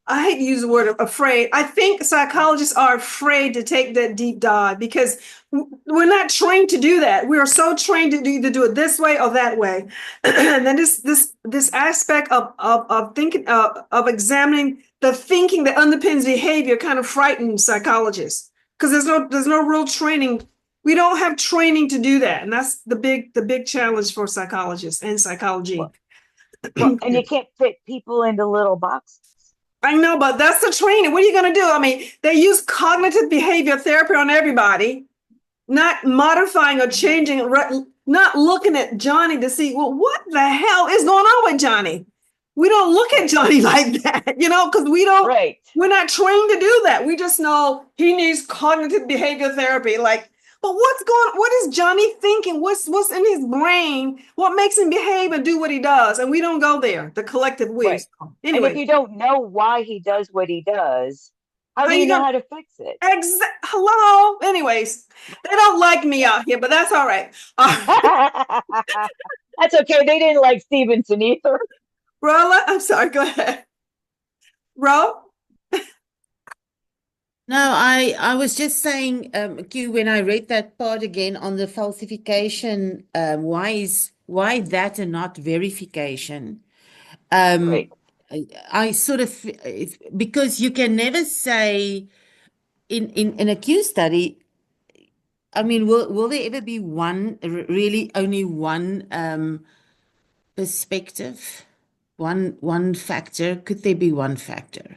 I hate to use the word afraid. I think psychologists are afraid to take that deep dive because we're not trained to do that. We are so trained to either do it this way or that way. And then this aspect of thinking of examining the thinking that underpins behavior kind of frightens psychologists because there's no real training. We don't have training to do that, and that's the big challenge for psychologists and psychology. Well, and you can't fit people into little boxes. I know, but that's the training. What are you going to do? I mean, they use cognitive behavior therapy on everybody, not modifying or changing, not looking at Johnny to see, well, what the hell is going on with Johnny? We don't look at Johnny like that, because we're not trained to do that. We just know he needs cognitive behavior therapy. Like, but what is Johnny thinking? What's in his brain? What makes him behave and do what he does? And we don't go there, the collective we. Right. Anyway. And if you don't know why he does what he does, how do you know how to fix it? Hello. Anyways, they don't like me out here, but that's all right. That's okay. They didn't like Stevenson either. Rolla, I'm sorry. Go ahead. Ro? No, I was just saying, Q, when I read that part again on the falsification, why that and not verification? Right. I sort of, because you can never say in a Q study, I mean, will there ever be really only one perspective, one factor? Could there be one factor?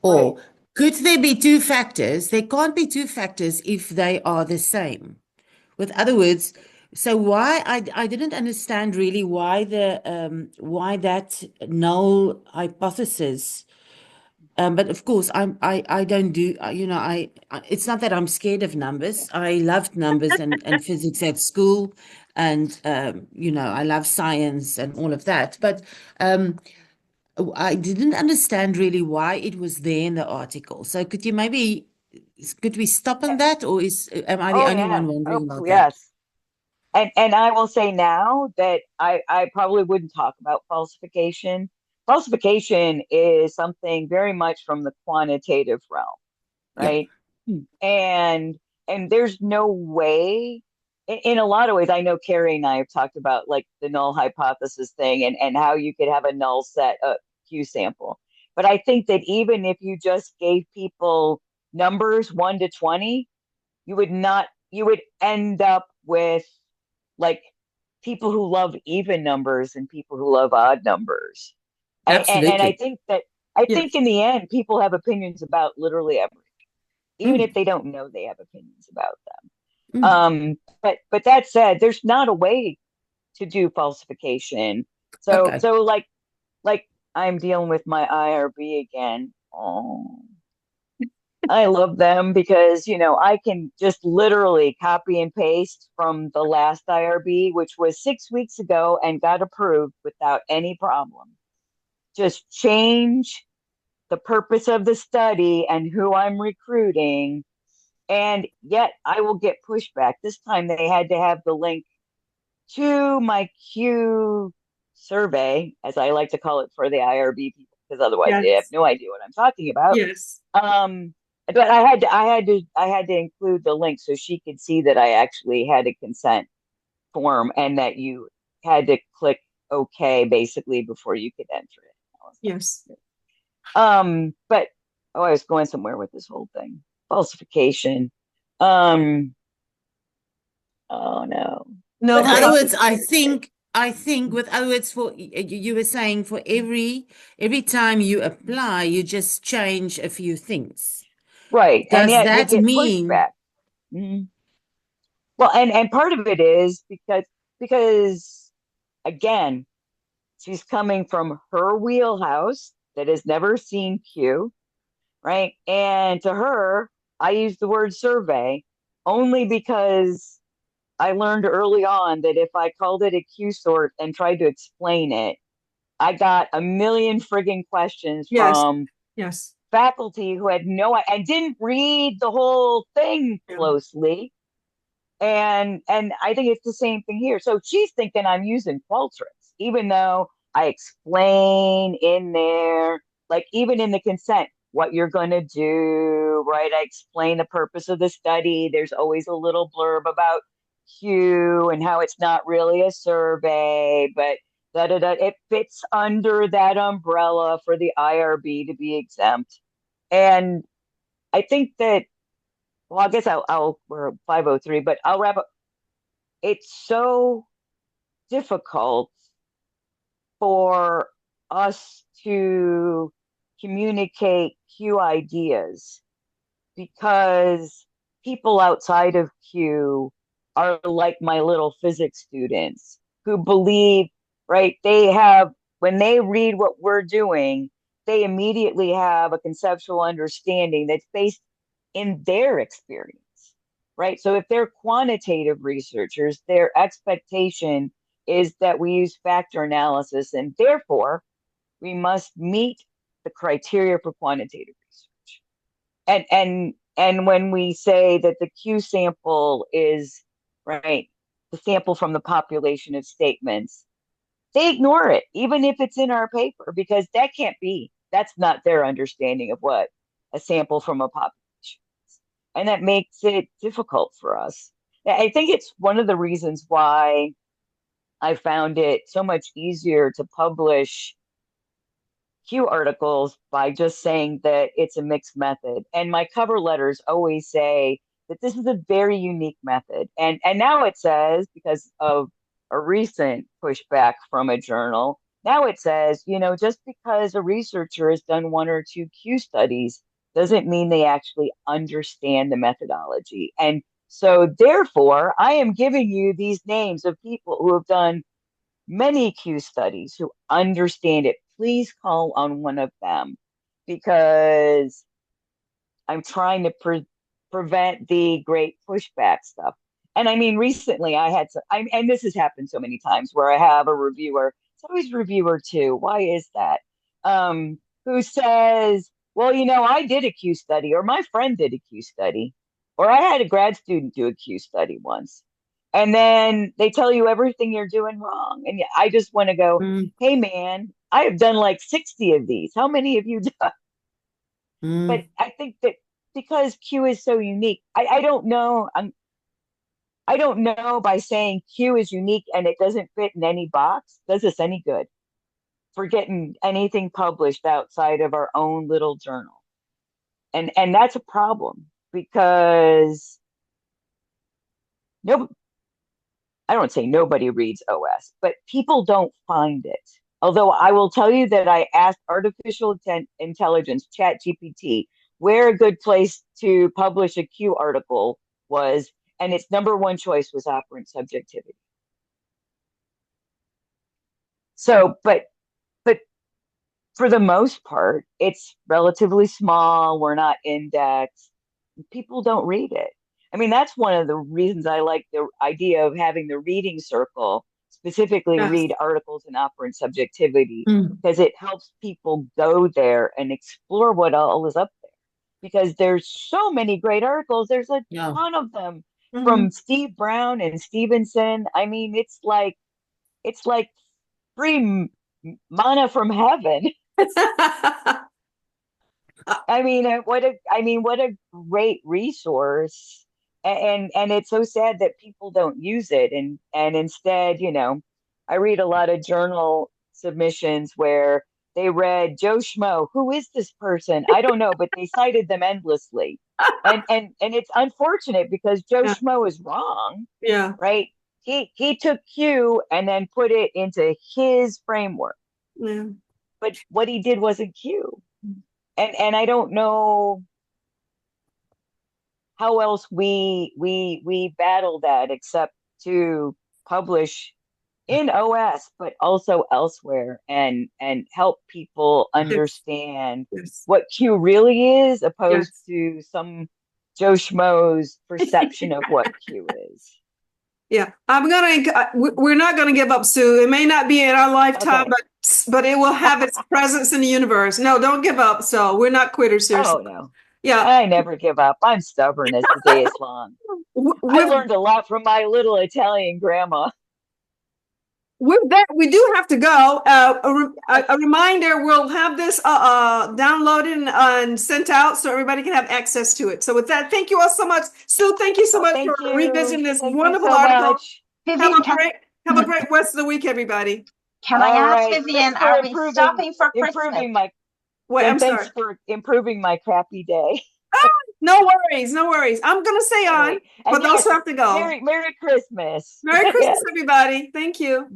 Or could there be two factors? There can't be two factors if they are the same. With other words, so why I didn't understand really why that null hypothesis. But of course, I don't do it's not that I'm scared of numbers. I loved numbers and physics at school, and I love science and all of that. But I didn't understand really why it was there in the article. So could we stop on that, or am I the only one wondering about that? Yes. And I will say now that I probably wouldn't talk about falsification. Falsification is something very much from the quantitative realm, right? Yeah. And there's no way, in a lot of ways, I know Carrie and I have talked about like the null hypothesis thing and how you could have a null set Q sample. But I think that even if you just gave people numbers 1 to 20, you would end up with like people who love even numbers and people who love odd numbers. And I think in the end, people have opinions about literally everything, even if they don't know they have opinions about them. But that said, there's not a way to do falsification. So like I'm dealing with my IRB again. Oh, I love them because, I can just literally copy and paste from the last IRB, which was 6 weeks ago and got approved without any problem. Just change the purpose of the study and who I'm recruiting. And yet I will get pushback. This time they had to have the link to my Q survey, as I like to call it for the IRB people, because otherwise they have no idea what I'm talking about. Yes. But I had to include the link so she could see that I actually had a consent form and that you had to click OK basically before you could enter it. Yes. But I was going somewhere with this whole thing. Falsification. Oh no. No. In other words, I think with other words, for you were saying for every time you apply, you just change a few things. Right. Does and yet that you get mean pushback. Well, and part of it is because again, she's coming from her wheelhouse that has never seen Q, right? And to her, I use the word survey only because I learned early on that if I called it a Q sort and tried to explain it, I got a million frigging questions Yes. from Yes. faculty who had and didn't read the whole thing Yeah. closely. And I think it's the same thing here. So she's thinking I'm using Qualtrics, even though I explain in there, like even in the consent, what you're going to do, right? I explain the purpose of the study. There's always a little blurb about Q and how it's not really a survey, but it fits under that umbrella for the IRB to be exempt. And I think that, well, I guess we're 5:03, but I'll wrap up. It's so difficult for us to communicate Q ideas because people outside of Q are like my little physics students who believe, right? When they read what we're doing, they immediately have a conceptual understanding that's based in their experience, right? So if they're quantitative researchers, their expectation is that we use factor analysis, and therefore we must meet the criteria for quantitative research. And when we say that the Q sample is, right, the sample from the population of statements, they ignore it, even if it's in our paper, because that's not their understanding of what a sample from a population is. And that makes it difficult for us. I think it's one of the reasons why I found it so much easier to publish Q articles by just saying that it's a mixed method. And my cover letters always say that this is a very unique method. And now it says, because of a recent pushback from a journal, now it says, just because a researcher has done one or two Q studies doesn't mean they actually understand the methodology. And so therefore, I am giving you these names of people who have done many Q studies who understand it. Please call on one of them because I'm trying to prevent the great pushback stuff. And I mean, recently I had and this has happened so many times where I have a reviewer, it's always reviewer two. Why is that? Who says, well, I did a Q study, or my friend did a Q study, or I had a grad student do a Q study once. And then they tell you everything you're doing wrong. And I just want to go, hey, man, I have done like 60 of these. How many have you done? But I think that because Q is so unique, I don't know. I don't know by saying Q is unique and it doesn't fit in any box, does us any good for getting anything published outside of our own little journal. And that's a problem because no, I don't say nobody reads OS, but people don't find it. Although I will tell you that I asked artificial intelligence, Chat GPT, where a good place to publish a Q article was, and its number one choice was operant subjectivity. So, but for the most part, it's relatively small. We're not indexed. People don't read it. I mean, that's one of the reasons I like the idea of having the reading circle, specifically Yes. read articles in operant subjectivity, because it helps people go there and explore what all is up there. Because there's so many great articles. There's a ton of them from Steve Brown and Stevenson. I mean, it's like free manna from heaven. I mean, what a great resource. And it's so sad that people don't use it. And instead, I read a lot of journal submissions where they read Joe Schmo. Who is this person? I don't know, but they cited them endlessly. And it's unfortunate because Joe Schmo is wrong. Yeah. Right? He took Q and then put it into his framework. Yeah. But what he did wasn't Q. And I don't know how else we battle that except to publish in OS, but also elsewhere and help people understand what Q really is, opposed to some Joe Schmo's perception of what Q is. Yeah, we're not gonna give up, Sue. It may not be in our lifetime, Okay. but it will have its presence in the universe. No, don't give up. So we're not quitters here. Oh no. Yeah, I never give up. I'm stubborn as the day is long. I with learned a lot from my little Italian grandma. that, we do have to go. A reminder: we'll have this downloaded and sent out so everybody can have access to it. So with that, thank you all so much, Sue. Thank you so Oh, much for thank you. revisiting this Thank you wonderful so article. much. Vivian, Have a great rest of the week, everybody. can I All ask right. Vivian, Thanks for are we stopping for Christmas? improving my Wait, I'm thanks sorry. for improving my crappy day. No worries, no worries. I'm gonna stay All on, right. And but those yes, who have to go. Merry Christmas. Merry Christmas, Yes. everybody. Thank you.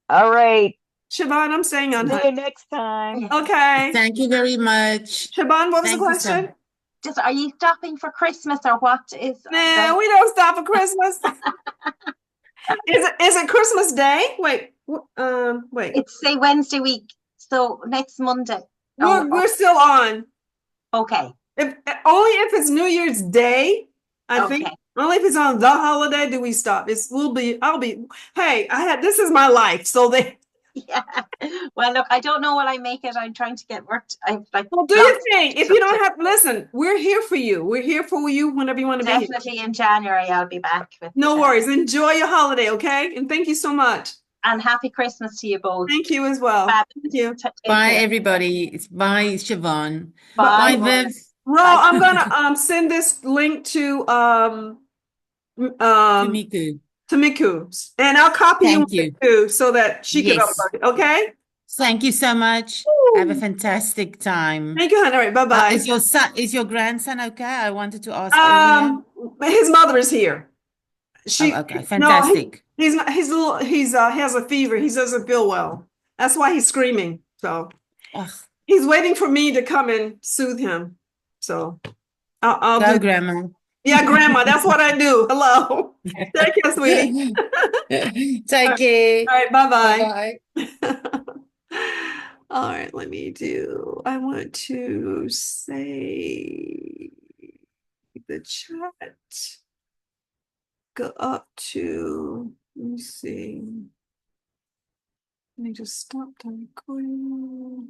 All right. Siobhan, I'm staying on. See you next time. Okay. Thank you very much. Siobhan, what was the Thank you so question? Just, are you stopping for Christmas or what is Nah, we don't stop for Christmas. Is it Christmas Day? Wait. It's say Wednesday week, so next Monday. We're still on. Okay. If only if it's New Year's Day, I think. Okay. Only if it's on the holiday do we stop. Hey, this is my life. So Yeah. Well, look, I don't know what I make it. I'm trying to get worked. I've like well, do your lots thing. of If you stuff don't to- have, listen, we're here for you. We're here for you whenever you want to be here. Definitely in January I'll be back with No worries. Enjoy your holiday, okay? And thank you so much. and happy Christmas to you both. Thank you as well. Fab. Thank you. Take Bye, care. everybody. Bye, Siobhan. Bye. Bye, Viv. Ro, I'm gonna send this link to Tumiku. Miku, and I'll copy you Thank you. too so that she can Yes. upload it. Okay. Thank you so much. Have a Woo. fantastic time. Thank you, honey. All right, bye Is your grandson okay? I wanted to ask bye. earlier. His mother is here. Oh, okay. No, Fantastic. he's not. He's a little. He has a fever. He doesn't feel well. That's why he's screaming. So Ugh, he's waiting for me to come and soothe him. So I'll go, do. Grandma. Yeah, Grandma. That's what I do. Hello. Take care, sweetie. Take care. All right. Bye Bye-bye. bye. All right. I want to say the chat. Go up to. Let me see. Let me just stop the recording.